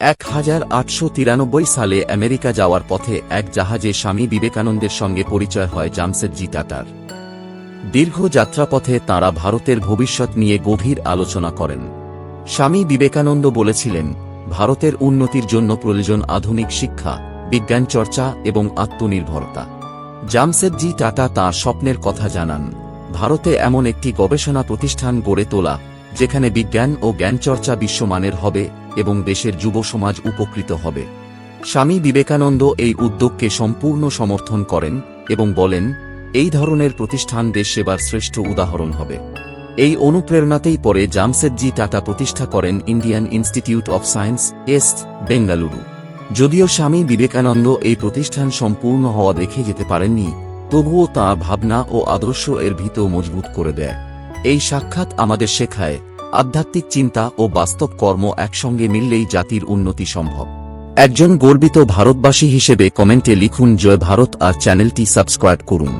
1893 সালে আমেরিকা যাওয়ার পথে এক জাহাজে স্বামী বিবেকানন্দের সঙ্গে পরিচয় হয় জামশেদজি টাটার। দীর্ঘ যাত্রাপথে তাঁরা ভারতের ভবিষ্যৎ নিয়ে গভীর আলোচনা করেন। স্বামী বিবেকানন্দ বলেছিলেন, ভারতের উন্নতির জন্য প্রয়োজন আধুনিক শিক্ষা, বিজ্ঞান চর্চা এবং আত্মনির্ভরতা। জামশেদজি টাটা তাঁর স্বপ্নের কথা জানান, ভারতে এমন একটি গবেষণা প্রতিষ্ঠান গড়ে তোলা যেখানে বিজ্ঞান ও জ্ঞানচর্চা বিশ্বমানের হবে এবং দেশের যুব সমাজ উপকৃত হবে। স্বামী বিবেকানন্দ এই উদ্যোগকে সম্পূর্ণ সমর্থন করেন এবং বলেন, এই ধরনের প্রতিষ্ঠান দেশ সেবার শ্রেষ্ঠ উদাহরণ হবে। এই অনুপ্রেরণাতেই পরে জামশেদজি টাটা প্রতিষ্ঠা করেন Indian institute of science, east Bengaluru. যদিও স্বামী বিবেকানন্দ এই প্রতিষ্ঠান সম্পূর্ণ হওয়া দেখে যেতে পারেননি, তবুও তাঁর ভাবনা ও আদর্শ এর ভিতও মজবুত করে দেয়। এই সাক্ষাৎ আমাদের শেখায়, আধ্যাত্মিক চিন্তা ও বাস্তব কর্ম একসঙ্গে মিললেই জাতির উন্নতি সম্ভব। একজন গর্বিত ভারতবাসী হিসেবে কমেন্টে লিখুন জয় ভারত আর চ্যানেলটি সাবস্ক্রাইব করুন।